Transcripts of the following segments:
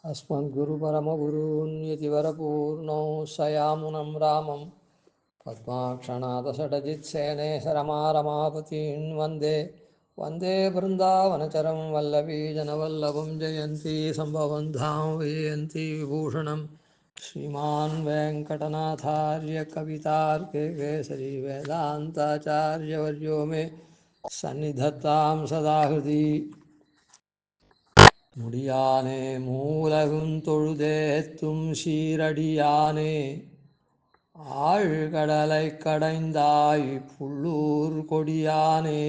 अस्मद्गुरुपरमगुरून् यतिवरपूर्णौ सयामुनं रामं पद्माक्षनाथषडजित्सेनेशरमारमापतीन् वन्दे वन्दे बृन्दावनचरं वल्लवीजनवल्लभं जयन्ती सम्भवं धाम विजयन्ती विभूषणं श्रीमान् वेङ्कटनाथार्य कवितार्के केसरी वेदान्ताचार्यवर्यो मे सन्निधत्तां सदा हृदि முடியானே மூலகும் தொழுதேத்தும் சீரடியானே ஆழ்கடலை கடைந்தாய் புள்ளூர் கொடியானே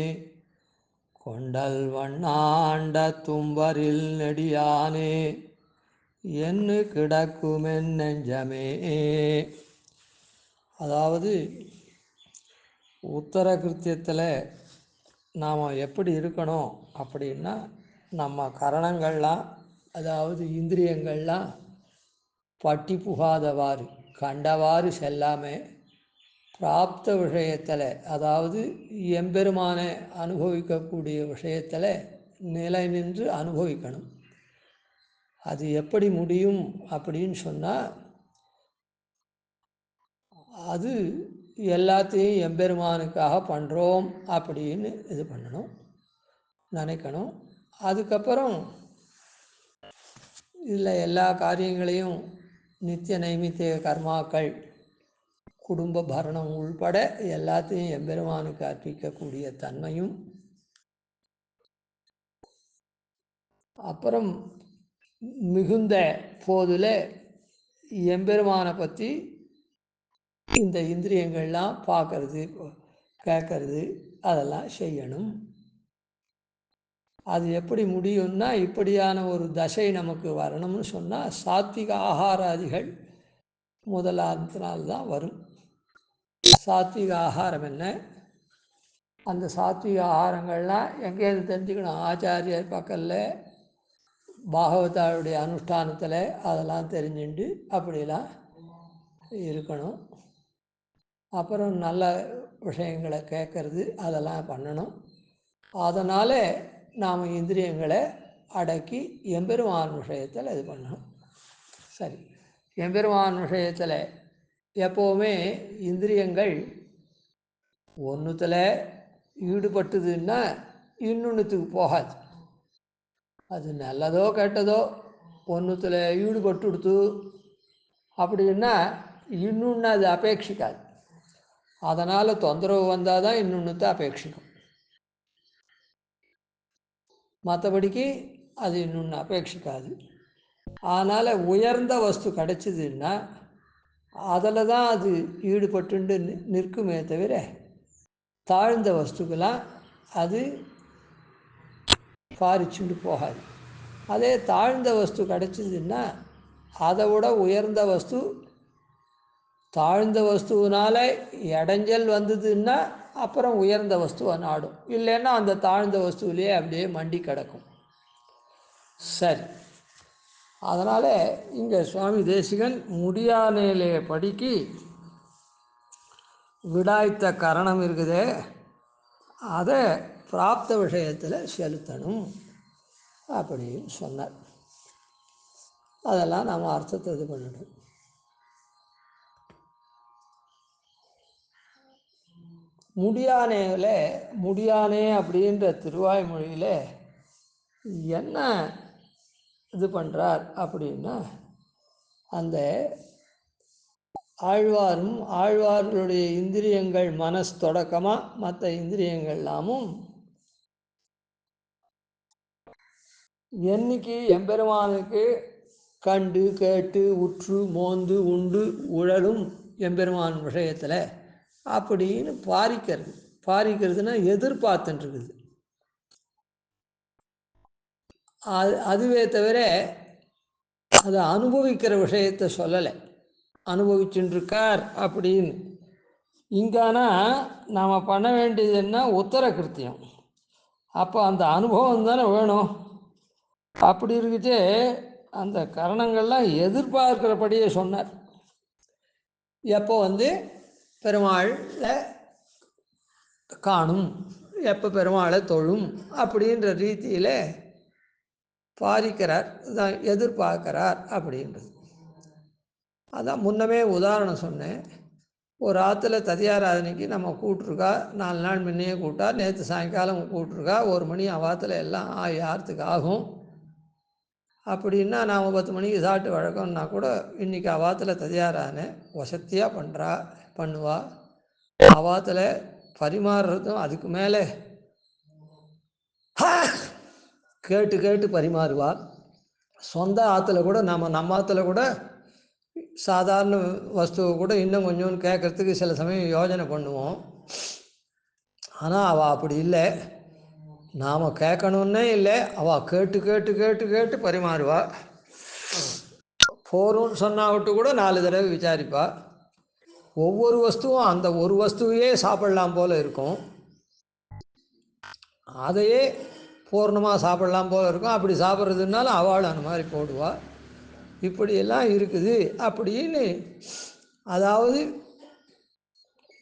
கொண்டல் வண்ணாண்ட தும்பரில் நெடியானே என்று கிடக்குமென் நெஞ்சமே. அதாவது உத்தர கிருத்தியத்தில் நாம் எப்படி இருக்கணும் அப்படின்னா, நம்ம கரணங்கள்லாம், அதாவது இந்திரியங்கள்லாம் பட்டி புகாதவாறு கண்டவாறு செல்லாமல் பிராப்த விஷயத்தில், அதாவது எம்பெருமானை அனுபவிக்கக்கூடிய விஷயத்தில் நிலை நின்று அனுபவிக்கணும். அது எப்படி முடியும் அப்படின்னு சொன்னால், அது எல்லாத்தையும் எம்பெருமானுக்காக பண்ணுறோம் அப்படின்னு இது பண்ணணும், நினைக்கணும். அதுக்கப்புறம் இதில் எல்லா காரியங்களையும் நித்திய நைமித்திய கர்மாக்கள், குடும்ப பரணம் உள்பட எல்லாத்தையும் எம்பெருமானுக்கு அர்ப்பிக்கக்கூடிய தன்மையும், அப்புறம் மிகுந்த போதில் எம்பெருமானை பற்றி இந்த இந்திரியங்கள்லாம் பார்க்கறது கேட்கறது அதெல்லாம் செய்யணும். அது எப்படி முடியும்னா, இப்படியான ஒரு தசை நமக்கு வரணும்னு சொன்னால் சாத்விக ஆகாராதிகள் முதலாத்தினால்தான் வரும். சாத்விக ஆகாரம் என்ன? அந்த சாத்விக ஆகாரங்கள்லாம் எங்கேருந்து தெரிஞ்சுக்கணும்? ஆச்சாரியர் பக்கத்தில் பாகவதாவுடைய அனுஷ்டானத்தில் அதெல்லாம் தெரிஞ்சுண்டு அப்படிலாம் இருக்கணும். அப்புறம் நல்ல விஷயங்களை கேட்கறது அதெல்லாம் பண்ணணும். அதனால் நாம் இந்திரியங்களை அடக்கி எம்பெருமான் விஷயத்தில் இது பண்ணணும். சரி, எம்பெருமான் விஷயத்தில் எப்போவுமே இந்திரியங்கள் ஒன்றுத்தில் ஈடுபட்டுதுன்னா இன்னொன்றுத்துக்கு போகாது. அது நல்லதோ கெட்டதோ ஒன்றுத்தில் ஈடுபட்டுடுத்து அப்படின்னா இன்னொன்று அது அபேட்சிக்காது. அதனால் தொந்தரவு வந்தால் தான் இன்னொன்றுத்தை அபேட்சிக்கும். மற்றபடிக்கு அது இன்னொன்று அபேட்சிக்காது. அதனால் உயர்ந்த வஸ்து கிடைச்சிதுன்னா அதில் தான் அது ஈடுபட்டு நிற்குமே தவிர தாழ்ந்த வஸ்துக்கெல்லாம் அது பாரிச்சுண்டு போகாது. அதே தாழ்ந்த வஸ்து கிடைச்சிதுன்னா அதை விட உயர்ந்த வஸ்து தாழ்ந்த வஸ்துவினால இடைஞ்சல் வந்ததுன்னா அப்புறம் உயர்ந்த வஸ்துவை நாடும். இல்லைன்னா அந்த தாழ்ந்த வஸ்துவிலேயே அப்படியே மண்டி கிடக்கும். சரி, அதனால் இங்கே சுவாமி தேசிகன் முடியானேலே படிக்கு விடாய்த்த கரணம் இருக்குதே, அதை பிராப்த விஷயத்தில் செலுத்தணும் அப்படின்னு சொன்னார். அதெல்லாம் நாம் அர்த்தத்தை இது பண்ணணும். முடியானே அப்படின்ற திருவாய்மொழியில் என்ன இது பண்ணுறார் அப்படின்னா, அந்த ஆழ்வார்களுடைய இந்திரியங்கள் மனசு தொடக்கமாக மற்ற இந்திரியங்கள் எல்லாமும் என்னைக்கு எம்பெருமானுக்கு கண்டு கேட்டு உற்று மோந்து உண்டு உழலும் எம்பெருமான் விஷயத்தில் அப்படின்னு பாரிக்கிறதுனா எதிர்பார்த்துட்டுருக்குது. அதுவே தவிர அதை அனுபவிக்கிற விஷயத்தை சொல்லலை. அனுபவிச்சுட்டுருக்கார் அப்படின்னு. இங்கானா நாம் பண்ண வேண்டியது என்ன? உத்தர கிருத்தியம். அப்போ அந்த அனுபவம் தானே வேணும். அப்படி இருக்குச்சு அந்த கரணங்கள்லாம் எதிர்பார்க்கிறபடியே சொன்னார். எப்போ பெருமாளை காணும், எப்போ பெருமாளை தொழும் அப்படின்ற ரீதியில் பாரிக்கிறார், எதிர்பார்க்கிறார் அப்படின்றது. அதான் முன்னமே உதாரணம் சொன்னேன். ஒரு ஆற்றுல ததியாராதனைக்கு நம்ம கூப்பிட்ருக்கா, 4 நாள் முன்னையே கூப்பிட்டா, நேற்று சாயங்காலம் கூப்பிட்ருக்கா, 1 மணி அவாத்தில் எல்லாம் ஆறத்துக்கு ஆகும் அப்படின்னா நாம் 10 மணிக்கு சாப்பிட்டு வழக்கம்னா கூட இன்றைக்கி அவாத்தில் ததியாராதனை வசதியாக பண்ணுவா. அவாத்தில் பரிமாறுறதும் அதுக்கு மேலே கேட்டு கேட்டு பரிமாறுவா. சொந்த ஆற்றுல கூட நம்ம ஆற்றுல கூட சாதாரண வஸ்துவை கூட இன்னும் கொஞ்சம் கேட்குறதுக்கு சில சமயம் யோஜனை பண்ணுவோம். ஆனால் அவள் அப்படி இல்லை, நாம் கேட்கணுன்னே இல்லை, அவள் கேட்டு கேட்டு கேட்டு கேட்டு பரிமாறுவா. போரும்னு சொன்னா விட்டு கூட 4 தடவை விசாரிப்பா. ஒவ்வொரு வஸ்துவும் அந்த ஒரு வஸ்துவையே சாப்பிடலாம் போல் இருக்கும், அதையே பூர்ணமாக சாப்பிடலாம் போல் இருக்கும். அப்படி சாப்பிட்றதுனால அவள் அந்த மாதிரி போடுவாள். இப்படியெல்லாம் இருக்குது அப்படின்னு. அதாவது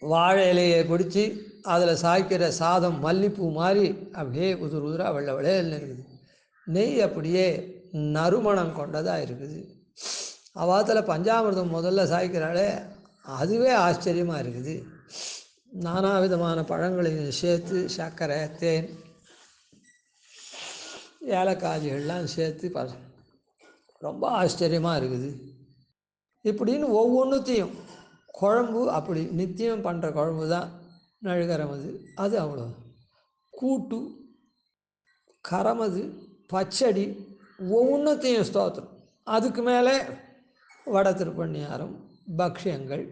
வாழை இலையை பிடிச்சி அதில் சாய்க்கிற சாதம் மல்லிப்பூ மாதிரி அப்படியே உதிர் உதிராக வெள்ளை வெள்ளையில் இருக்குது. நெய் அப்படியே நறுமணம் கொண்டதாக இருக்குது. அவாத்தில் பஞ்சாமிர்தம் முதல்ல சாய்க்கிறாளே, அதுவே ஆச்சரியமாக இருக்குது. நானா விதமான பழங்களையும் சேர்த்து சர்க்கரை, தேன், ஏலக்காய்கள்லாம் சேர்த்து ரொம்ப ஆச்சரியமாக இருக்குது. இப்படின்னு ஒவ்வொன்றுத்தையும் குழம்பு அப்படி நித்தியம் பண்ணுற குழம்பு தான் நழுகரமது, அது அவ்வளோ. கூட்டு, கரமது, பச்சடி, ஒவ்வொன்றத்தையும் ஸ்தோத்திரம். அதுக்கு மேலே வடை திருப்பணியாரம், பக்ஷியங்கள்,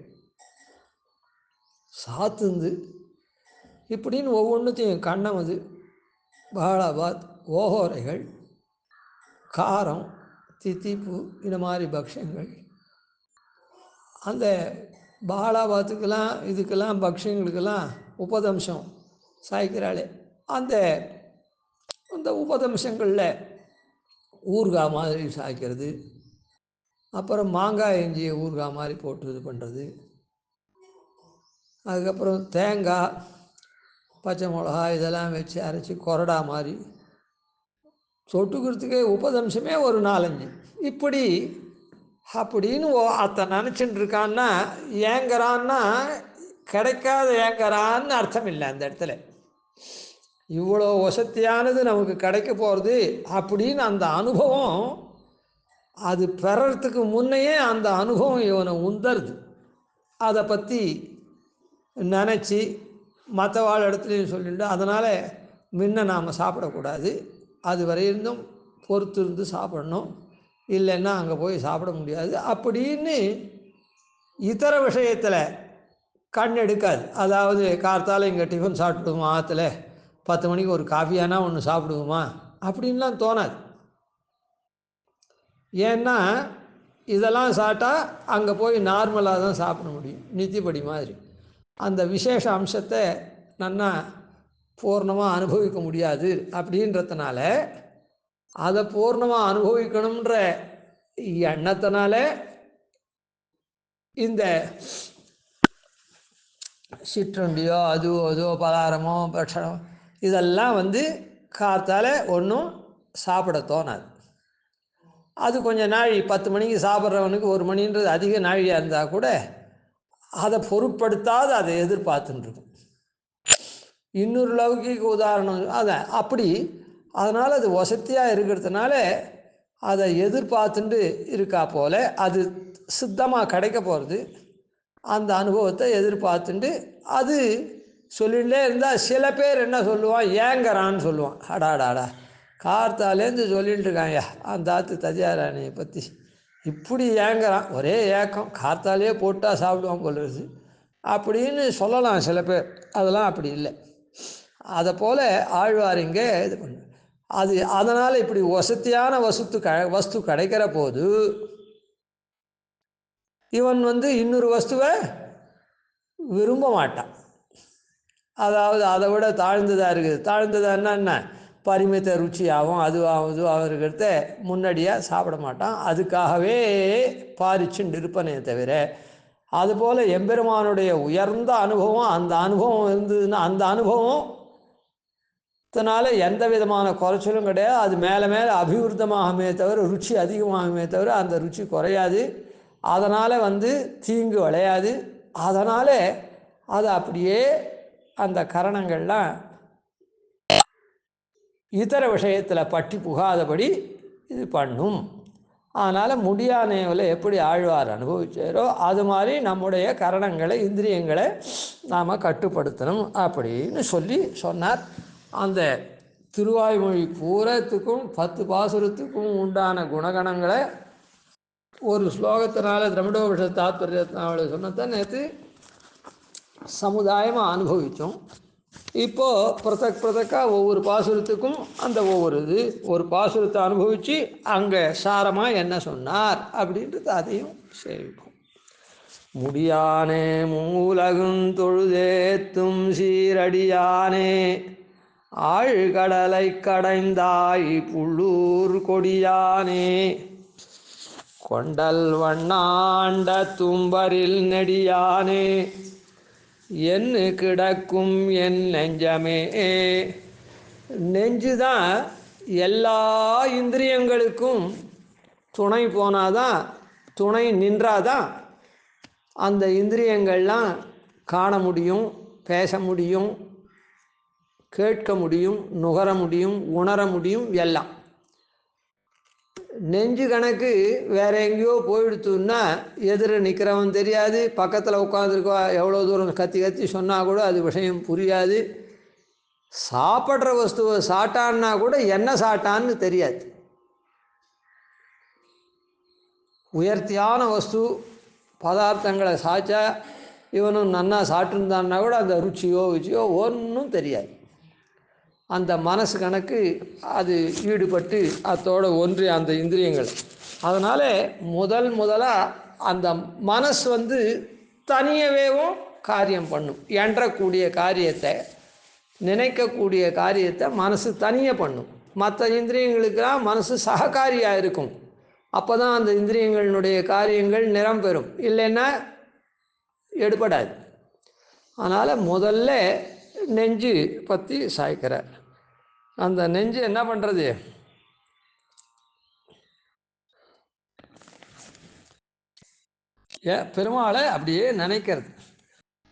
சாத்துந்து, இப்படின்னு ஒவ்வொன்றுத்தையும் கண்ணமது, பாலாபாத், ஓஹோரைகள், காரம், தித்திப்பு, இந்த மாதிரி பக்ஷங்கள். அந்த பாலாபாத்துக்கெல்லாம் இதுக்கெல்லாம் பக்ஷங்களுக்கெல்லாம் உபதம்சம் சாய்க்கிறாளே, அந்த அந்த உபதம்சங்களில் ஊறுகாய் மாதிரி சாய்க்கிறது, அப்புறம் மாங்காய் இஞ்சியை ஊறுகாய் மாதிரி போட்டு இது பண்ணுறது, அதுக்கப்புறம் தேங்காய், பச்சை மிளகா இதெல்லாம் வச்சு அரைச்சி கொரடா மாதிரி தொட்டுக்கிறதுக்கே உபதம்சமே ஒரு 4-5. இப்படி அப்படின்னு அத்தை நினச்சிட்டு இருக்கான்னா, ஏங்குறான்னா கிடைக்காத ஏங்குறான்னு அர்த்தம் இல்லை. அந்த இடத்துல இவ்வளோ வசதியானது நமக்கு கிடைக்க போகிறது அப்படின்னு அந்த அனுபவம், அது பெறறதுக்கு முன்னையே அந்த அனுபவம் இவனை உந்தருது. அதை பற்றி நினச்சி மற்றவாழ் இடத்துலையும் சொல்லிட்டு, அதனால் முன்ன நாம் சாப்பிடக்கூடாது, அது வரையிருந்தும் பொறுத்து இருந்து சாப்பிடணும், இல்லைன்னா அங்கே போய் சாப்பிட முடியாது அப்படின்னு இதர விஷயத்தில் கண் எடுக்காது. அதாவது கார்த்தால் இங்கே டிஃபன் சாப்பிடுவோமா, ஆற்றுல 10 மணிக்கு ஒரு காஃபியானா ஒன்று சாப்பிடுவோமா அப்படின்லாம் தோணாது. ஏன்னா இதெல்லாம் சாப்பிட்டா அங்கே போய் நார்மலாக தான் சாப்பிட முடியும், நித்திப்படி மாதிரி. அந்த விசேஷ அம்சத்தை நன்னா பூர்ணமாக அனுபவிக்க முடியாது அப்படின்றதுனால, அதை பூர்ணமாக அனுபவிக்கணுன்ற எண்ணத்தினால இந்த சிற்றுண்டியோ அதுவோ பலாரமோ பட்சணம் இதெல்லாம் கார்த்தால் ஒன்றும் சாப்பிட தோணாது. அது கொஞ்சம் நாழி 10 மணிக்கு சாப்பிட்றவனுக்கு 1 மணின்றது அதிக நாழியாக இருந்தால் கூட அதை பொருட்படுத்தாது, அதை எதிர்பார்த்துட்டுருக்கும். இன்னொரு லௌகிக உதாரணம் அதை அப்படி. அதனால் அது வசதியாக இருக்கிறதுனால அதை எதிர்பார்த்துட்டு இருக்கா போல், அது சித்தமாக கிடைக்க போகிறது. அந்த அனுபவத்தை எதிர்பார்த்துட்டு அது சொல்லிகிட்டே இருந்தால் சில பேர் என்ன சொல்லுவான், ஏங்கறான்னு சொல்லுவான். அடாடாடா, கார்த்தாலேருந்து சொல்லிகிட்டு இருக்காங்க அந்த ஆற்று ததியாராணியை பற்றி, இப்படி ஏங்குறான், ஒரே ஏக்கம், கார்த்தாலே போட்டால் சாப்பிடுவான் போலுது அப்படின்னு சொல்லலாம் சில பேர். அதெல்லாம் அப்படி இல்லை. அதை போல் ஆழ்வார் இங்கே இது பண்ண அது. அதனால் இப்படி வசதியான வஸ்து கிடைக்கிற போது இவன் இன்னொரு வஸ்துவை விரும்ப மாட்டான். அதாவது அதை விட தாழ்ந்ததாக இருக்குது. தாழ்ந்ததாக என்ன, பரிமித்த ருச்சியாகவும் அதுவாகவும் இருக்கிறத முன்னாடியாக சாப்பிட மாட்டான். அதுக்காகவே பாரிச்சுண்டு இருப்பனே தவிர, அதுபோல் எம்பெருமானுடைய உயர்ந்த அனுபவம், அந்த அனுபவம் இருந்ததுன்னா அந்த அனுபவம் இதனால் எந்த விதமான குறைச்சலும் கிடையாது. அது மேலே மேலே அபிவிருத்தமாகுமே தவிர, ருச்சி அதிகமாகுமே தவிர அந்த ருச்சி குறையாது. அதனால் தீங்கு விளையாது. அதனால் அது அப்படியே அந்த கரணங்கள்லாம் இதர விஷயத்தில் பட்டி புகாதபடி இது பண்ணும். அதனால் முடியானேவில் எப்படி ஆழ்வார் அனுபவிச்சாரோ அது மாதிரி நம்முடைய கரணங்களை, இந்திரியங்களை நாம் கட்டுப்படுத்தணும் அப்படின்னு சொன்னார். அந்த திருவாய்மொழி பூரத்துக்கும் 10 பாசுரத்துக்கும் உண்டான குணகணங்களை ஒரு ஸ்லோகத்தினால திரமிடோபனிஷத் தாத்பரியத்தினால சொன்னதான் நேற்று சமுதாயமாக அனுபவித்தோம். இப்போது பிரதக்காக ஒவ்வொரு பாசுரத்துக்கும் அந்த ஒரு பாசுரத்தை அனுபவித்து அங்கே சாரமாக என்ன சொன்னார் அப்படின்றது அதையும் சேவிப்போம். முடியானே மூலகும் தொழுதேத்தும் சீரடியானே ஆழ்கடலை கடைந்தாய் புள்ளூர் கொடியானே கொண்டல் வண்ணாண்ட தும்பரில் நெடியானே என்ன கிடக்கும் என் நெஞ்சமே. நெஞ்சு தான் எல்லா இந்திரியங்களுக்கும் துணை போனாதான், துணை நின்றாதான் அந்த இந்திரியங்கள்லாம் காண முடியும், பேச முடியும், கேட்க முடியும், நுகர முடியும், உணர முடியும். எல்லாம் நெஞ்சு கணக்கு வேற எங்கேயோ போயிடுத்துன்னா எதிர நிற்கிறவன் தெரியாது, பக்கத்தில் உட்காந்துருக்கா எவ்வளோ தூரம் கத்தி கத்தி சொன்னால் கூட அது விஷயம் புரியாது. சாப்பிட்ற வஸ்துவை சாட்டான்னா கூட என்ன சாட்டான்னு தெரியாது. உயர்த்தியான வஸ்து பதார்த்தங்களை சாச்சா இவனும் நன்னா சாப்பிட்டுருந்தான்னா கூட அந்த ருச்சியோ ருச்சியோ ஒன்றும் தெரியாது. அந்த மனசு கணக்கு அது ஈடுபட்டு அதோடு ஒன்றி அந்த இந்திரியங்கள். அதனால் முதலாக அந்த மனசு தனியவேவும் காரியம் பண்ணும். எண்ணக்கூடிய காரியத்தை, நினைக்கக்கூடிய காரியத்தை மனசு தனியே பண்ணும். மற்ற இந்திரியங்களுக்கெல்லாம் மனசு சககாரியாக இருக்கும். அப்போ தான் அந்த இந்திரியங்களினுடைய காரியங்கள் நிறம் பெறும், இல்லைன்னா எடுபடாது. அதனால் முதல்ல நெஞ்சு பற்றி சாய்க்கிறார். அந்த நெஞ்சு என்ன பண்ணுறது? பெருமாளை அப்படியே நினைக்கிறது.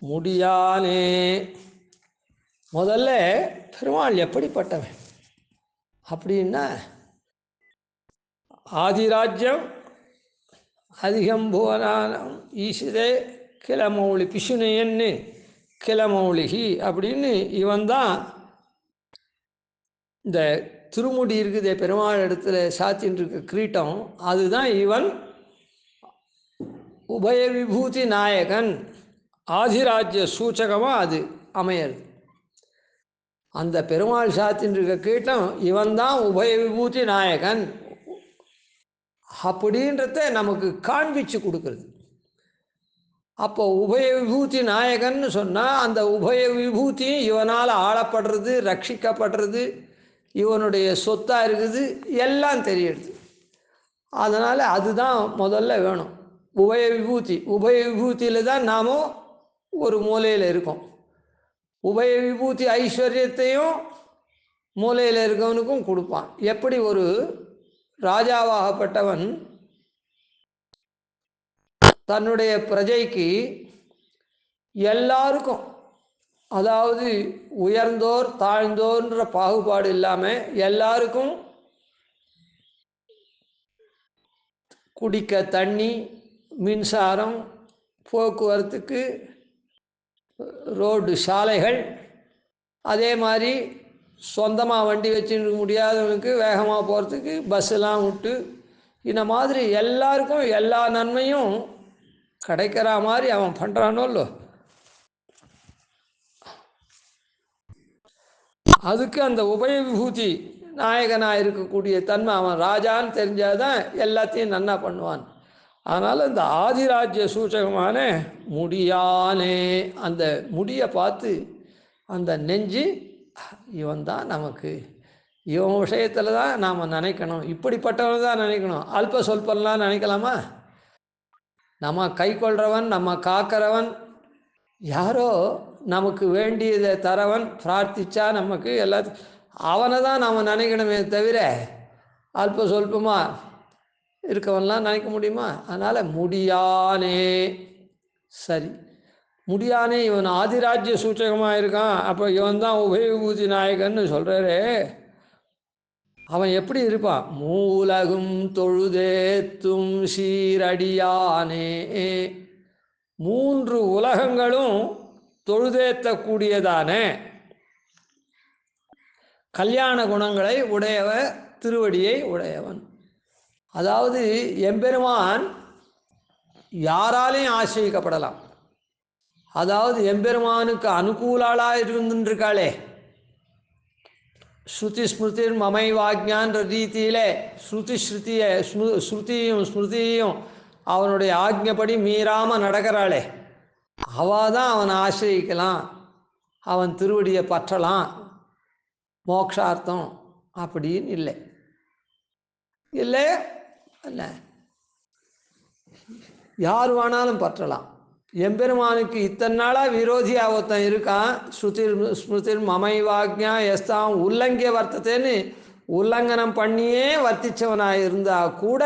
முடியானே. முதல்ல பெருமாள் எப்படிப்பட்டவன் அப்படின்னா, ஆதிராஜ்யம் அதிகம் புவனானம் ஈசிதே கிளமௌளி பிசுனையன்னு கிளமௌளிகி அப்படின்னு இவன் தான். இந்த திருமுடி இருக்குதே பெருமாள் இடத்துல சாத்தின்னு இருக்க கிரீட்டம், அதுதான் இவன் உபய விபூதி நாயகன். ஆதிராஜ்ய சூச்சகமாக அது அமையிறது. அந்த பெருமாள் சாத்தின்னு இருக்க கிரீட்டம் இவன் தான் உபய விபூதி நாயகன் அப்படின்றத நமக்கு காண்பிச்சு கொடுக்குறது. அப்போ உபய விபூதி நாயகன்னு சொன்னால் அந்த உபய விபூதியும் இவனால் ஆளப்படுறது, ரட்சிக்கப்படுறது, இவனுடைய சொத்தாக இருக்குது, எல்லாம் தெரியுது. அதனால் அதுதான் முதல்ல வேணும், உபய விபூதி. உபய விபூதியில் தான் நாமும் ஒரு மூலையில் இருக்கோம். உபய விபூதி ஐஸ்வர்யத்தையும் மூலையில் இருக்கவனுக்கும் கொடுப்பான். எப்படி ஒரு ராஜாவாகப்பட்டவன் தன்னுடைய பிரஜைக்கு எல்லாருக்கும், அதாவது உயர்ந்தோர் தாழ்ந்தோர்ன்ற பாகுபாடு இல்லாமல் எல்லாருக்கும் குடிக்க தண்ணி, மின்சாரம், போக்குவரத்துக்கு ரோடு சாலைகள், அதே மாதிரி சொந்தமாக வண்டி வச்சுருக்க முடியாதவனுக்கு வேகமாக போகிறதுக்கு பஸ்ஸெல்லாம் விட்டு, இந்த மாதிரி எல்லாருக்கும் எல்லா நன்மையும் கிடைக்கிற மாதிரி அவன் பண்ணுறானோ இல்லோ. அதுக்கு அந்த உபய விபூதி நாயகனாக இருக்கக்கூடிய தன்மை, அவன் ராஜான்னு தெரிஞ்சாதான் எல்லாத்தையும் நன்னா பண்ணுவான். அதனால் இந்த ஆதிராஜ்ய சூச்சகமான முடியானே, அந்த முடியை பார்த்து அந்த நெஞ்சு இவன் தான் நமக்கு, இவன் விஷயத்தில் தான் நாம் நினைக்கணும், இப்படிப்பட்டவன் தான் நினைக்கணும். அல்ப சொல்பம்லாம் நினைக்கலாமா? நம்ம கை கொள்றவன், நம்ம காக்கிறவன், யாரோ நமக்கு வேண்டியதை தரவன், பிரார்த்திச்சா நமக்கு எல்லாத்தையும், அவனை தான் நாம் நினைக்கணுமே தவிர அல்ப சொல்பமாக இருக்கவன்லாம் நினைக்க முடியுமா? அதனால் முடியானே. சரி, முடியானே இவன் ஆதிராஜ்ய சூச்சகமாக இருக்கான். அப்போ இவன் தான் உபயவிபூதி நாயகன்னு சொல்கிறாரே, அவன் எப்படி இருப்பான்? மூலகும் தொழுதேத்தும் சீரடியானே. 3 உலகங்களும் தொழுதேத்தக்கூடியதான கல்யாண குணங்களை உடையவ, திருவடியை உடையவன். அதாவது எம்பெருமான் யாராலையும் ஆசிரிக்கப்படலாம். அதாவது எம்பெருமானுக்கு அனுகூலாளாக இருந்துருக்காளே, ஸ்ருதி ஸ்மிருதி மமை வாக்ஞான்ற ரீதியிலே ஸ்ருதியும் ஸ்மிருதியும் அவனுடைய ஆக்ஞப்படி மீறாமல் நடக்கிறாளே, அவள் தான் அவனை ஆசிரியிக்கலாம், அவன் திருவடியை பற்றலாம், மோக்ஷார்த்தம் அப்படின்னு இல்லை. இல்லை இல்லை, யார் வேணாலும் பற்றலாம். எம்பெருமானுக்கு இத்தனை நாளாக விரோதியாக ஒருத்தன் இருக்கான். ஸ்ருதிர் மமை வாக்ஞா எஸ்தாம் உல்லங்கிய வர்த்தத்தைன்னு உல்லங்கனம் பண்ணியே வர்த்திச்சவனாக இருந்தால் கூட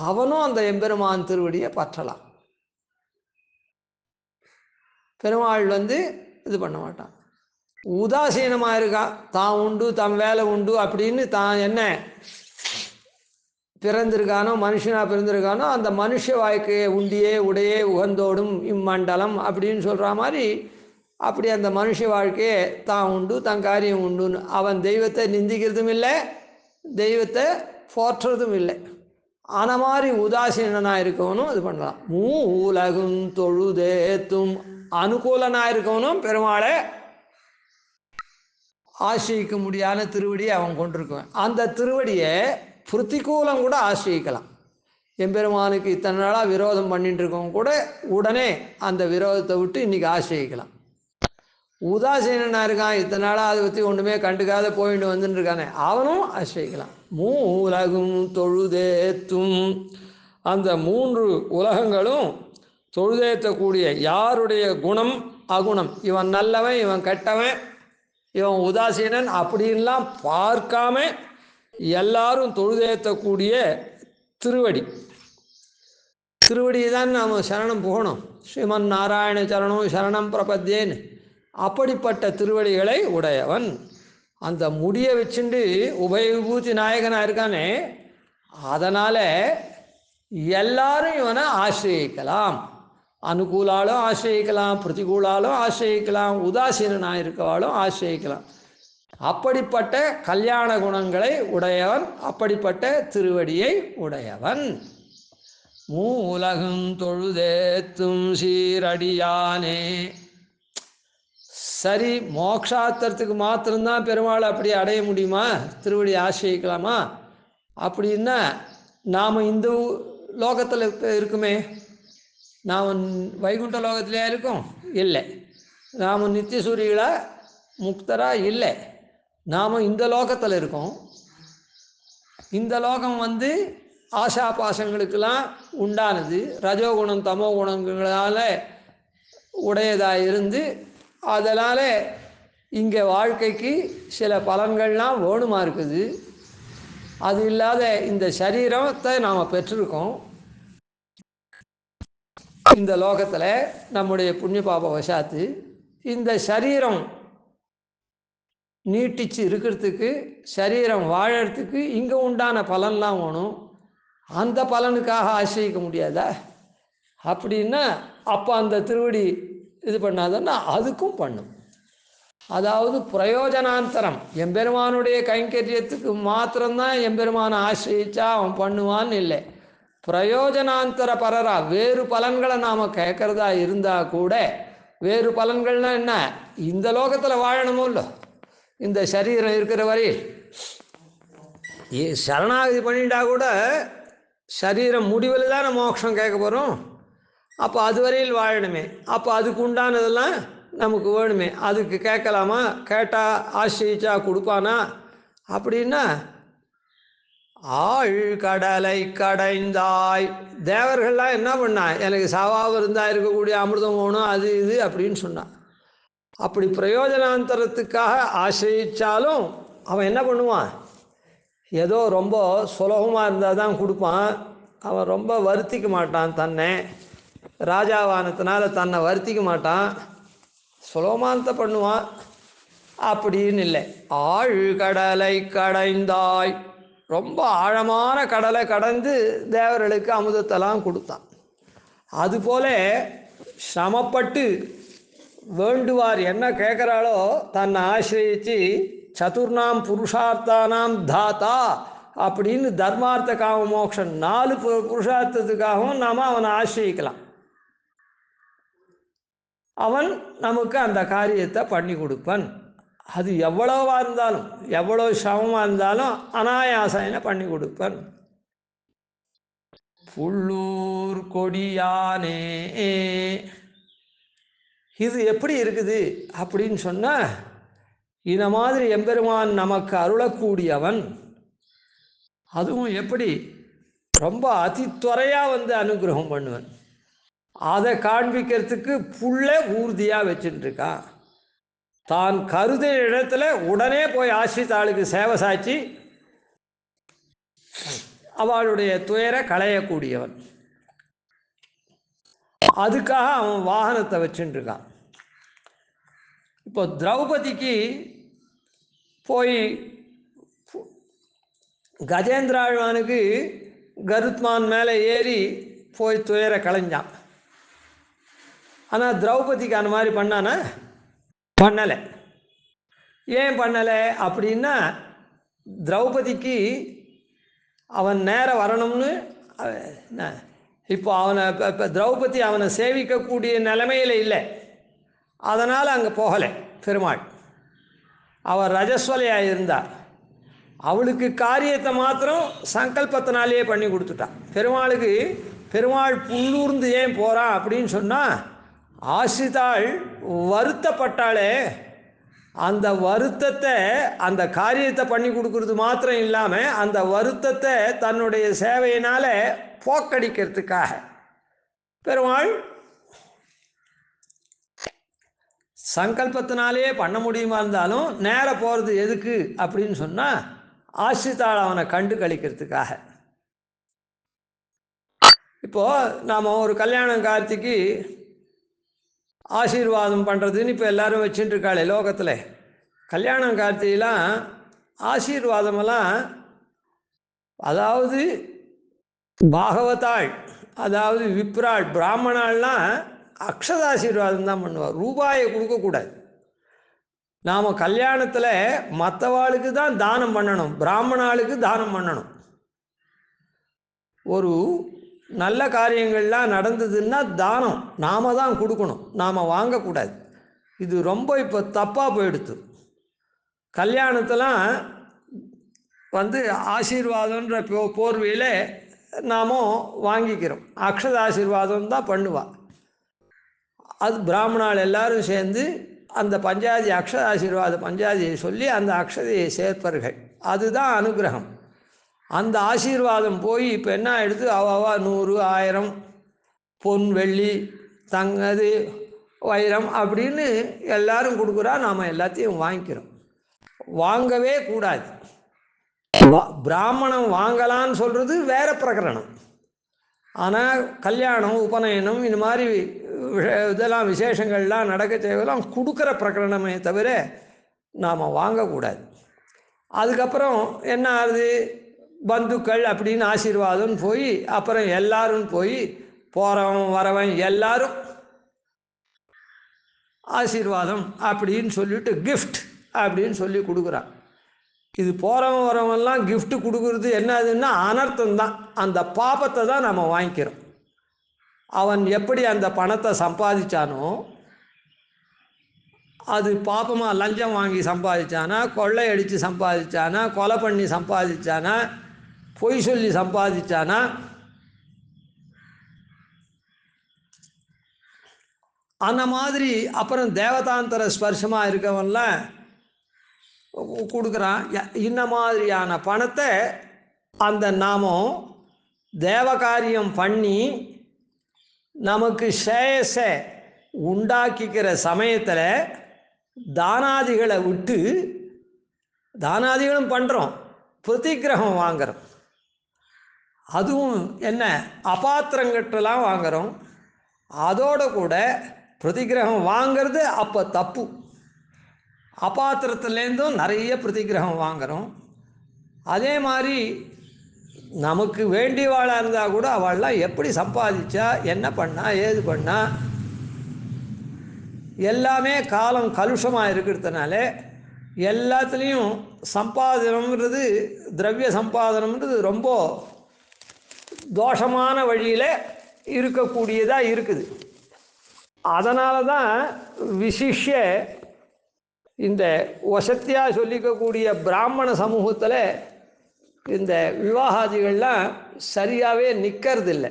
அவனும் அந்த எம்பெருமான் திருவடியை பற்றலாம். பெருமாள் இது பண்ண மாட்டான், உதாசீனமாக இருக்கான். தான் உண்டு தம் வேலை உண்டு அப்படின்னு தான் என்ன பிறந்திருக்கானோ, மனுஷனாக பிறந்திருக்கானோ, அந்த மனுஷ வாழ்க்கையை உண்டியே உடையே உகந்தோடும் இம்மண்டலம் அப்படின்னு சொல்கிற மாதிரி, அப்படி அந்த மனுஷ வாழ்க்கையை தான் உண்டு தன் காரியம் உண்டுன்னு அவன் தெய்வத்தை நிந்திக்கிறதும் இல்லை, தெய்வத்தை போற்றுறதும் இல்லை. ஆன மாதிரி உதாசீனனாக இருக்கவனும் இது பண்ணலாம். உலகும் தொழுதேத்தும் அனுகூலனாக இருக்கவனும் பெருமாளை ஆசிரியிக்க முடியாத திருவடியை அவன் கொண்டிருக்குவேன். அந்த திருவடியை பிரதிகூலம் கூட ஆசிரியிக்கலாம். எம்பெருமானுக்கு இத்தனை நாளாக விரோதம் பண்ணிட்டு இருக்கவங்க கூட உடனே அந்த விரோதத்தை விட்டு இன்றைக்கி ஆசிரியிக்கலாம். உதாசீனனாக இருக்கான், இத்தனை நாளாக அதை பற்றி ஒன்றுமே கண்டுக்காத போயிட்டு வந்துட்டு இருக்கானே, அவனும் ஆசிரியிக்கலாம். உலகும் தொழுதேத்தும், அந்த 3 உலகங்களும் தொழுதேற்றக்கூடிய யாருடைய குணம் அகுணம், இவன் நல்லவன் இவன் கெட்டவன் இவன் உதாசீனன் அப்படின்லாம் பார்க்காம எல்லாரும் தொழுதேற்றக்கூடிய திருவடி, திருவடியை தான் நாம் சரணம் போகணும். ஸ்ரீமன் நாராயண சரணம் சரணம் பிரபத்தேன்னு அப்படிப்பட்ட திருவடிகளை உடையவன். அந்த முடியை வச்சுண்டு உபயவிபூதி நாயகனாக இருக்கானே, அதனால் எல்லாரும் இவனை ஆசிரியிக்கலாம். அனுகூலாலும் ஆசிரியிக்கலாம், பிரதிகூலாலும் ஆசிரியிக்கலாம், உதாசீனாக இருக்கவாலும் ஆசிரியிக்கலாம். அப்படிப்பட்ட கல்யாண குணங்களை உடையவன், அப்படிப்பட்ட திருவடியை உடையவன். மூலகும் தொழுதேத்தும் சீரடியானே. சரி, மோக்ஷாத்திரத்துக்கு மாத்திரம்தான் பெருமாள் அப்படி அடைய முடியுமா, திருவடி ஆசிரியிக்கலாமா? அப்படின்னா நாம் இந்த லோகத்தில் இருக்குமே, நாம் வைகுண்ட லோகத்திலே இருக்கோம் இல்லை, நாம் நித்தியசூரிகளா முக்தரா இல்லை, நாம் இந்த லோகத்தில் இருக்கோம். இந்த லோகம் ஆசா பாசங்களுக்கெல்லாம் உண்டானது, ரஜோகுணம் தமோ குணங்களால் உடையதாக இருந்து, அதனால் இங்கே வாழ்க்கைக்கு சில பலன்கள்லாம் வேணுமா இருக்குது. அது இல்லாத இந்த சரீரத்தை நாம் பெற்றிருக்கோம். இந்த லோகத்தில் நம்முடைய புண்ணிய பாப வசாத்து இந்த சரீரம் நீட்டிச்சு இருக்கிறதுக்கு, சரீரம் வாழறதுக்கு இங்கே உண்டான பலன்லாம் வேணும். அந்த பலனுக்காக ஆசிரியிக்க முடியாதா? அப்படின்னா அப்போ அந்த திருவடி இது பண்ணாதன்னா அதுக்கும் பண்ணும். அதாவது பிரயோஜனாந்தரம், எம்பெருமானுடைய கைங்கரியத்துக்கு மாத்திரம்தான் எம்பெருமானை ஆசிரியிச்சா அவன் பண்ணுவான்னு இல்லை. பிரயோஜனாந்தர பரரா வேறு பலன்களை நாம் கேட்குறதா இருந்தால் கூட, வேறு பலன்கள்னால் என்ன, இந்த லோகத்தில் வாழணுமோ இல்லை, இந்த சரீரம் இருக்கிற வரையில் சரணாகதி பண்ணிட்டா கூட சரீரம் முடிவில் தானே மோட்சம் கேட்க போகிறோம். அப்போ அது வரையில் வாழணுமே, அப்போ அதுக்கு உண்டானதெல்லாம் நமக்கு வேணுமே, அதுக்கு கேட்கலாமா? கேட்டால் ஆசிரியிச்சா கொடுப்பானா? அப்படின்னா ஆழ் கடலை கடைந்தாய், தேவர்கள்லாம் என்ன பண்ணா, எனக்கு சாவாக இருந்தால் இருக்கக்கூடிய அமிர்தம் வேணும் அது இது அப்படின்னு சொன்னான். அப்படி பிரயோஜனாந்தரத்துக்காக ஆசிரியிச்சாலும் அவன் என்ன பண்ணுவான், ஏதோ ரொம்ப சுலபமாக இருந்தால் தான் கொடுப்பான். அவன் ரொம்ப வருத்திக்க மாட்டான் தன்னை, ராஜாவானத்தினால தன்னை வருத்திக்க மாட்டான், சுலபமானத்தை பண்ணுவான். அப்படின்னு இல்லை. ஆழ்கடலை கடைந்தாய், ரொம்ப ஆழமான கடலை கடந்து தேவர்களுக்கு அமுதத்தெல்லாம் கொடுத்தான். அதுபோல சிரமப்பட்டு வேண்டுவார் என்ன கேட்குறாளோ தன்னை ஆசிரியிச்சு சதுர்ணாம் புருஷார்த்தானாம் தாத்தா அப்படின்னு தர்மார்த்த காம மோக்ஷம் 4 புருஷார்த்தத்துக்காகவும் நாம் அவனை ஆசிரியிக்கலாம். அவன் நமக்கு அந்த காரியத்தை பண்ணி கொடுப்பன். அது எவ்வளோவா இருந்தாலும் எவ்வளோ சிரமமாக இருந்தாலும் அனாயாசன பண்ணி கொடுப்பன். புள்ளூர் கொடியானே, இது எப்படி இருக்குது அப்படின்னு சொன்னால், இந்த மாதிரி எம்பெருமான் நமக்கு அருளக்கூடியவன். அதுவும் எப்படி ரொம்ப அதித்துறையாக வந்து அனுகிரகம் பண்ணுவன். அதை காண்பிக்கிறதுக்கு புள்ள ஊர்தியாக வச்சுட்டுருக்கான். தான் கருத இடத்துல உடனே போய் ஆசிரித்தாளுக்கு சேவை சாய்ச்சி அவளுடைய துயரை களையக்கூடியவன். அதுக்காக அவன் வாகனத்தை வச்சுட்டுருக்கான். இப்போ திரௌபதிக்கு போய் கஜேந்திராழ்வானுக்கு கருத்மான் மேலே ஏறி போய் துயரை களைஞ்சான். ஆனால் திரௌபதிக்கு அந்த மாதிரி பண்ணானா? பண்ணலை. ஏன் பண்ணலை அப்படின்னா, திரௌபதிக்கு அவன் நேரம் வரணும்னு இப்போ அவனை இப்போ திரௌபதி அவனை சேவிக்கக்கூடிய நிலைமையில் இல்லை. அதனால் அங்கே போகலை பெருமாள். அவள் ரஜஸ்வலையாக இருந்தாள். அவளுக்கு காரியத்தை மாத்திரம் சங்கல்பத்தினாலேயே பண்ணி கொடுத்துட்டான். பெருமாள் புல்லூர்ந்து ஏன் போகிறான் அப்படின்னு சொன்னால், ஆசிரித்தாள் வருத்தப்பட்டாளே, அந்த வருத்தத்தை அந்த காரியத்தை பண்ணி கொடுக்கறது மாத்திரம் இல்லாமல் அந்த வருத்தத்தை தன்னுடைய சேவையினால் போக்கடிக்கிறதுக்காக பெருமாள் சங்கல்பத்தினாலேயே பண்ண முடியுமா இருந்தாலும் நேர போகிறது எதுக்கு அப்படின்னு சொன்னால், ஆசிரித்தாள் அவனை கண்டு கழிக்கிறதுக்காக. இப்போது நாம் ஒரு கல்யாணம் கார்த்திக்கு ஆசீர்வாதம் பண்ணுறதுன்னு இப்போ எல்லோரும் வச்சுட்டுருக்காளே லோகத்தில். கல்யாணம் கார்த்திகெலாம் ஆசீர்வாதமெல்லாம், அதாவது பாகவதாள், அதாவது விப்ராள், பிராமணாள்லாம் அக்ஷதாசீர்வாதம் தான் பண்ணுவாள், ரூபாயை கொடுக்கக்கூடாது. நாம் கல்யாணத்தில் மற்றவாளுக்கு தான் தானம் பண்ணணும், பிராமணாளுக்கு தானம் பண்ணணும். ஒரு நல்ல காரியங்கள்லாம் நடந்ததுன்னா தானம் நாம் தான் கொடுக்கணும், நாம் வாங்கக்கூடாது. இது ரொம்ப இப்போ தப்பாக போயிடுது. கல்யாணத்தெல்லாம் வந்து ஆசீர்வாதன்ற போர்வையில் நாம் வாங்கிக்கிறோம். அக்ஷத ஆசீர்வாதம் தான் பண்ணுவாள். அது பிராமணால் எல்லாரும் சேர்ந்து அந்த பஞ்சாதி அக்ஷத ஆசீர்வாத பஞ்சாதியை சொல்லி அந்த அக்ஷதையை சேர்ப்பார்கள். அதுதான் அனுகிரகம். அந்த ஆசீர்வாதம் போய் இப்போ என்ன ஆகிடுது, அவாவா 100, 1000 பொன் வெள்ளி தங்கது வைரம் அப்படின்னு எல்லாரும் கொடுக்குறா. நாம் எல்லாத்தையும் வாங்கிக்கிறோம். வாங்கவே கூடாது. பிராமணம் வாங்கலான்னு சொல்கிறது வேற பிரகரணம். ஆனால் கல்யாணம், உபநயனம், இந்த மாதிரி இதெல்லாம் விசேஷங்கள்லாம் நடக்க தேவையெல்லாம் கொடுக்குற பிரகரணமே தவிர நாம் வாங்கக்கூடாது. அதுக்கப்புறம் என்ன ஆகுது, பந்துக்கள் அப்படின்னு ஆசீர்வாதம் போய் அப்புறம் எல்லாரும் போய் போகிறவன் வரவன் எல்லாரும் ஆசீர்வாதம் அப்படின்னு சொல்லிட்டு கிஃப்ட் அப்படின்னு சொல்லி கொடுக்குறான். இது போகிறவன் வரவெல்லாம் கிஃப்ட் கொடுக்குறது என்னதுன்னா அனர்த்தம்தான். அந்த பாபத்தை தான் நம்ம வாங்கிக்கிறோம். அவன் எப்படி அந்த பணத்தை சம்பாதிச்சானோ, அது பாப்பமாக லஞ்சம் வாங்கி சம்பாதிச்சானா, கொள்ளை அடித்து சம்பாதிச்சானா, கொலை பண்ணி சம்பாதிச்சானா, பொய் சொல்லி சம்பாதிச்சானா, அந்த மாதிரி அப்புறம் தேவதாந்தர ஸ்பர்ஷமாக இருக்கவன்லாம் கொடுக்குறான். இந்த மாதிரியான பணத்தை அந்த நாமும் தேவகாரியம் பண்ணி நமக்கு சேயஸை உண்டாக்கிக்கிற சமயத்தில் தானாதிகளை விட்டு, தானாதிகளும் பண்ணுறோம், பிரதிகிரகம் வாங்குகிறோம். அதுவும் என்ன, அபாத்திரங்கட்டெல்லாம் வாங்குகிறோம். அதோட கூட பிரதிகிரகம் வாங்கிறது அப்போ தப்பு. அபாத்திரத்துலேருந்தும் நிறைய பிரதிகிரகம் வாங்குகிறோம். அதே மாதிரி நமக்கு வேண்டியவாளாக இருந்தால் கூட அவள்லாம் எப்படி சம்பாதிச்சா, என்ன பண்ணா, ஏது பண்ணா, எல்லாமே காலம் கலுஷமாக இருக்கிறதுனால எல்லாத்துலேயும் சம்பாதனம்ன்றது, திரவிய சம்பாதனம்ன்றது ரொம்ப தோஷமான வழியில் இருக்கக்கூடியதாக இருக்குது. அதனால தான் விசிஷ்ய இந்த வசத்தியாக சொல்லிக்கக்கூடிய பிராமண சமூகத்தில் இந்த விவாகாதிகள்லாம் சரியாகவே நிற்கிறதில்லை.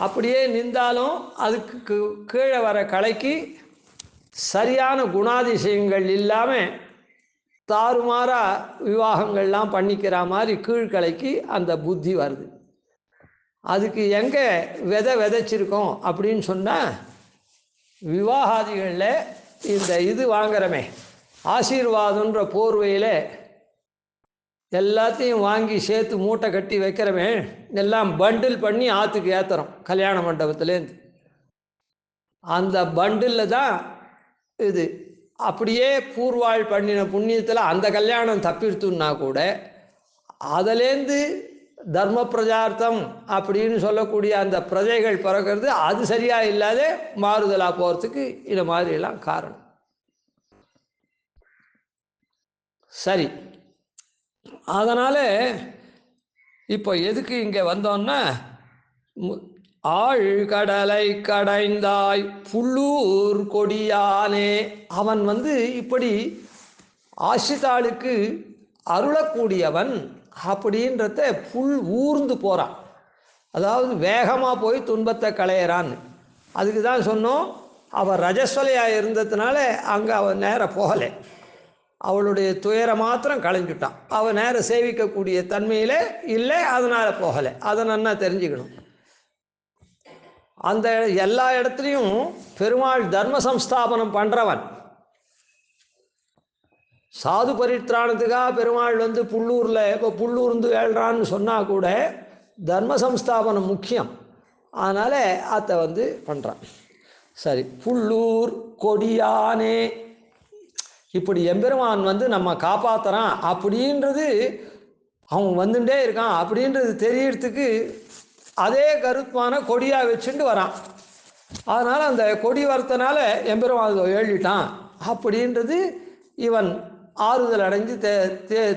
அப்படியே நின்றாலும் அதுக்கு கீழே வர கலைக்கு சரியான குணாதிசயங்கள் இல்லாமல் தாறுமாறாக விவாகங்கள்லாம் பண்ணிக்கிற மாதிரி கீழ்கலைக்கு அந்த புத்தி வருது. அதுக்கு எங்கே விதைச்சிருக்கோம் அப்படின்னு சொன்னால், விவாகாதிகளில் இந்த இது வாங்குறமே, ஆசீர்வாதன்ற போர்வையில் எல்லாத்தையும் வாங்கி சேர்த்து மூட்டை கட்டி வைக்கிறமே, எல்லாம் பண்டில் பண்ணி ஆற்றுக்கு ஏற்றுறோம் கல்யாண மண்டபத்துலேருந்து. அந்த பண்டிலில் தான் இது. அப்படியே பூர்வாள் பண்ணின புண்ணியத்தில் அந்த கல்யாணம் தப்பிடுத்துன்னா கூட அதிலேருந்து தர்ம பிரஜார்த்தம் அப்படின்னு சொல்லக்கூடிய அந்த பிரஜைகள் பிறக்கிறது அது சரியாக இல்லாத மாறுதலாக போகிறதுக்கு இந்த மாதிரியெல்லாம் காரணம். சரி, அதனால் இப்போ எதுக்கு இங்கே வந்தோன்னா, ஆழ் கடலை கடைந்தாய் புல்லூர் கொடியானே, அவன் இப்படி ஆசிரிதாளுக்கு அருளக்கூடியவன் அப்படின்றத புல் ஊர்ந்து போகிறான். அதாவது வேகமாக போய் துன்பத்தை களையிறான்னு. அதுக்கு தான் சொன்னோம், அவள் ரஜஸ்வலையாக இருந்ததுனால அங்கே அவன் நேரம் போகலை. அவளுடைய துயரை மாத்திரம் களைஞ்சுட்டான். அவன் நேரம் சேவிக்கக்கூடிய தன்மையில் இல்லை, அதனால் போகலை. அதை நன்னா தெரிஞ்சுக்கணும். அந்த எல்லா இடத்துலையும் பெருமாள் தர்ம சம்ஸ்தாபனம் பண்ணுறவன். சாது பரித்ராணத்துக்காக பெருமாள் புல்லூரில் இப்போ புல்லூர்ந்து ஏழ்றான்னு சொன்னால் கூட தர்ம சம்ஸ்தாபனம் முக்கியம். அதனால் அதை பண்ணுறான். சரி, புல்லூர் கொடியானே, இப்படி எம்பெருமான் நம்ம காப்பாற்றுறான் அப்படின்றது, அவன் வந்துட்டே இருக்கான் அப்படின்றது தெரியறதுக்கு அதே கருத்மான கொடியாக வச்சுட்டு வரான். அதனால் அந்த கொடி வரத்தனால எம்பெருமான் எழுதிட்டான் அப்படின்றது இவன் ஆறுதல் அடைஞ்சு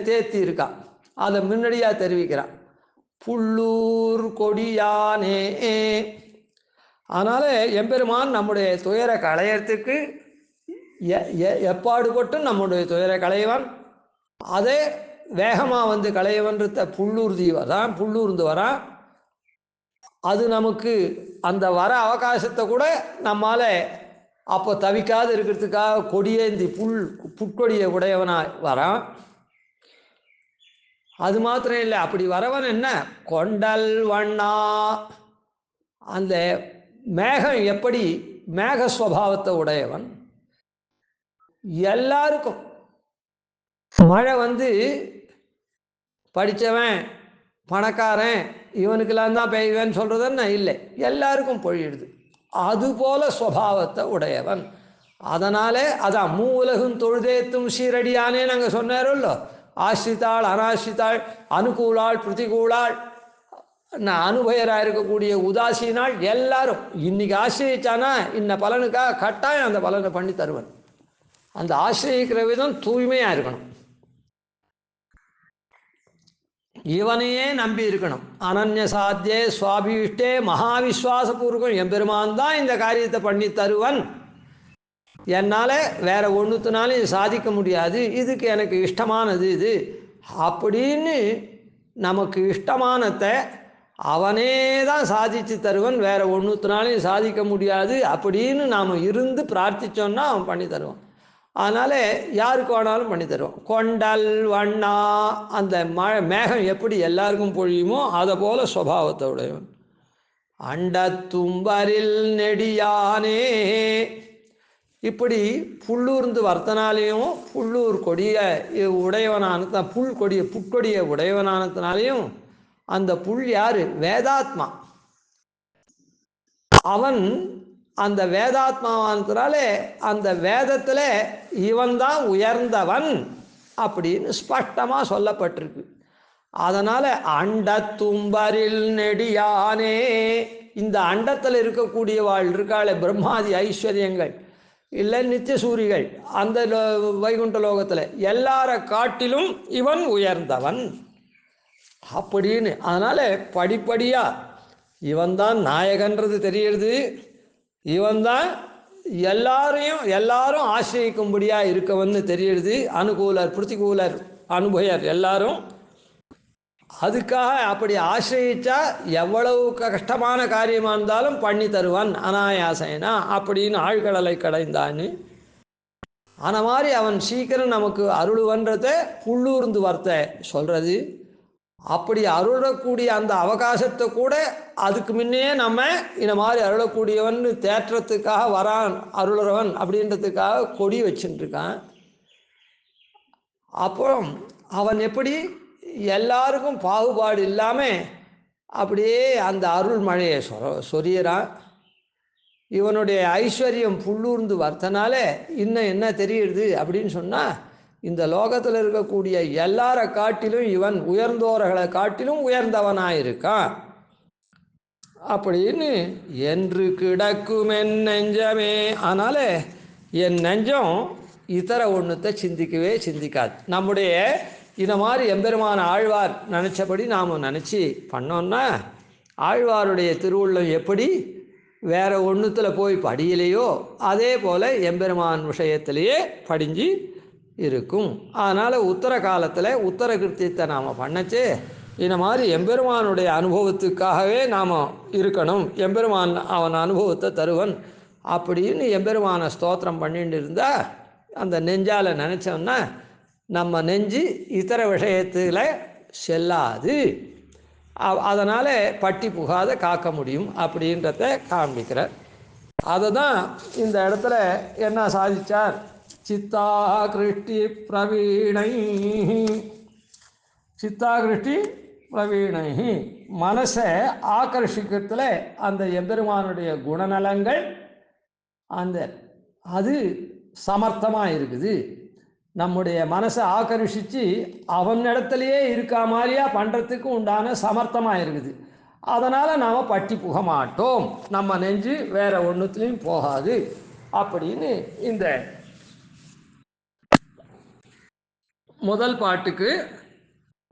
தேத்தி இருக்கான். அதை முன்னாடியாக தெரிவிக்கிறான், புல்லூர் கொடியானே. அதனால் எம்பெருமான் நம்முடைய துயரை களையறதுக்கு எப்பாடுபட்டும் நம்முடைய துயரை களையவன். அதே வேகமாக களையவன்றத புல்லூர்தி வரான், புல்லூர்ந்து வரான். அது நமக்கு அந்த வர அவகாசத்தை கூட நம்மால் அப்போ தவிக்காது இருக்கிறதுக்காக கொடியேந்தி புட்கொடியை உடையவனாக வரான். அது மாத்திரம் இல்லை, அப்படி வரவன் என்ன, கொண்டல் வண்ணா, அந்த மேகம் எப்படி மேகஸ்வபாவத்தை உடையவன். எல்லாருக்கும் மழை படித்தவன் பணக்காரன் இவனுக்கெல்லாம் தான் பெய்வேன்னு சொல்கிறதுன்னா இல்லை, எல்லாருக்கும் பொழியிடுது. அதுபோல ஸ்வபாவத்தை உடையவன். அதனாலே அதான் மூவுலகும் தொழுதேத்தும் சீரடியானே நாங்கள் சொன்னாரோல்லோ, ஆசிரித்தாள் அனாசிரித்தாள், அனுகூலாள் பிரதிகூலாள், அனுபயராக இருக்கக்கூடிய உதாசீனாள், எல்லாரும் இன்னைக்கு ஆசிரியிச்சானா இன்ன பலனுக்காக கட்டாயம் அந்த பலனை பண்ணி தருவன். அந்த ஆசிரியிக்கிற விதம் தூய்மையாக இருக்கணும், இவனையே நம்பி இருக்கணும். அனன்ய சாத்தியே சுவாபீஷ்டே மகாவிஸ்வாசபூர்வம், எம்பெருமான் தான் இந்த காரியத்தை பண்ணி தருவன், என்னால் வேற ஒன்றுத்தினாலும் சாதிக்க முடியாது, இதுக்கு எனக்கு இஷ்டமானது இது அப்படின்னு நமக்கு இஷ்டமானத்தை அவனே தான் சாதித்து தருவன், வேற ஒன்றுத்தினாலையும் சாதிக்க முடியாது அப்படின்னு நாம் இருந்து பிரார்த்திச்சோன்னா அவன் பண்ணி தருவான். அதனால் யாருக்கு வேணாலும் பண்ணி தருவோம். கொண்டல் வண்ணா, அந்த மேகம் எப்படி எல்லாருக்கும் பொழியுமோ அதை போல சுபாவத்தை உடையவன். அண்டத்தும்பரில் நெடியானே, இப்படி புல்லூர்ந்து வர்த்தனாலையும் புல்லூர் கொடிய உடையவனான புட்கொடிய உடையவனானத்தினாலையும் அந்த புல் யாரு? வேதாத்மா. அவன் அந்த வேதாத்மாவானதுனாலே அந்த வேதத்தில் இவன்தான் உயர்ந்தவன் அப்படின்னு ஸ்பஷ்டமாக சொல்லப்பட்டிருக்கு. அதனால் அண்டத்தும்பரில் நெடியானே, இந்த அண்டத்தில் இருக்கக்கூடியவாள் இருக்காளே பிரம்மாதி ஐஸ்வர்யங்கள் இல்லை நித்தியசூரிகள் அந்த வைகுண்ட லோகத்தில் எல்லார காட்டிலும் இவன் உயர்ந்தவன் அப்படின்னு. அதனால் படிப்படியாக இவன்தான் நாயகன்றது தெரியுது. இவன்தான் எல்லாரும் ஆசிரியிக்கும்படியாக இருக்கவன்னு தெரியுது. அனுகூலர் பிரதிகூலர் அனுபயர் எல்லாரும் அதுக்காக அப்படி ஆசிரியிச்சா எவ்வளவு கஷ்டமான காரியமாக இருந்தாலும் பண்ணி தருவான் அனாயாசனா அப்படின்னு ஆழ்கடலை கடைந்தான்னு. அந்த மாதிரி அவன் சீக்கிரம் நமக்கு அருளுவன்றதை புல்லூர்ந்து வார்த்தை சொல்கிறது. அப்படி அருளக்கூடிய அந்த அவகாசத்தை கூட அதுக்கு முன்னே நம்ம இந்த மாதிரி அருளக்கூடியவன் தேற்றத்துக்காக வரான் அருளறவன் அப்படின்றதுக்காக கொடி வச்சுட்டுருக்கான். அப்புறம் அவன் எப்படி எல்லாருக்கும் பாகுபாடு இல்லாமல் அப்படியே அந்த அருள் மழையை சொரியறான். இவனுடைய ஐஸ்வர்யம் புல்லூர்ந்து வரத்தனால இன்னும் என்ன தெரியுது அப்படின்னு சொன்னால், இந்த லோகத்தில் இருக்கக்கூடிய எல்லார காட்டிலும் இவன் உயர்ந்தோர்களை காட்டிலும் உயர்ந்தவனாயிருக்கான் அப்படின்னு. என்று கிடக்கும் என் நெஞ்சமே, அதனால் என் நெஞ்சம் இதர ஒன்றுத்தை சிந்திக்காது. நம்முடைய இந்த மாதிரி எம்பெருமான ஆழ்வார் நினச்சபடி நாம் நினச்சி பண்ணோன்னா ஆழ்வாருடைய திருவுள்ளம் எப்படி வேறு ஒன்றுத்தில் போய் படியிலையோ அதே போல் எம்பெருமான் விஷயத்திலேயே படிஞ்சு இருக்கும். அதனால் உத்தர காலத்தில் உத்தர கிருத்தியத்தை நாம் பண்ணச்சே இந்த மாதிரி எம்பெருமானுடைய அனுபவத்துக்காகவே நாம் இருக்கணும். எம்பெருமான் அவன் அனுபவத்தை தருவன் அப்படின்னு எம்பெருமான ஸ்தோத்திரம் பண்ணிட்டு இருந்தால் அந்த நெஞ்சால் நினச்சோன்னா நம்ம நெஞ்சு இதர விஷயத்தில் செல்லாது. அதனால் பட்டி புகாத காக்க முடியும் அப்படின்றத காண்பிக்கிறார். அதை தான் இந்த இடத்துல என்ன சாதித்தார்? சித்தா கிருஷ்டி பிரவீணை, சித்தா கிருஷ்டி பிரவீணை, மனசை ஆக்கர்ஷிக்கிறதுல அந்த எம்பெருமானுடைய குணநலங்கள் அது சமர்த்தமாக இருக்குது. நம்முடைய மனசை ஆக்கர்ஷித்து அவனிடத்துலையே இருக்கா மாதிரியா பண்ணுறதுக்கு உண்டான சமர்த்தமாக இருக்குது. அதனால் நாம் பட்டி புக மாட்டோம், நம்ம நெஞ்சு வேறு ஒன்றுத்துலேயும் போகாது அப்படின்னு இந்த முதல் பாட்டுக்கு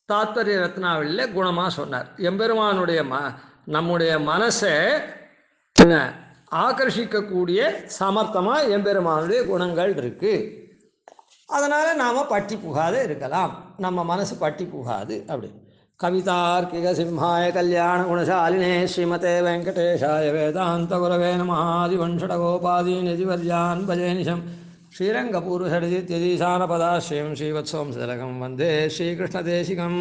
தாத்பரிய ரத்னாவளியில் குணமாக சொன்னார். எம்பெருமானுடைய நம்முடைய மனசை ஆக்கர்ஷிக்கக்கூடிய சமர்த்தமாக எம்பெருமானுடைய குணங்கள் இருக்குது. அதனால் நாம் பட்டி புகாத இருக்கலாம், நம்ம மனசு பட்டி புகாது அப்படி. கவிதார்க்கிக சிம்ஹாய கல்யாண குணசாலினே ஸ்ரீமதே வெங்கடேஷாய வேதாந்த குரவே நமஹாதிவன்ஷடகோபாதீன் யதிவர்யான் பஜேனிஷம் ஸ்ரீரங்கபூர்வஷடித்யதீசானபதாஸ்ரீம் ஸ்ரீவத்சோம் சதலகம் வந்தே ஸ்ரீகிருஷ்ணதேசிகம்.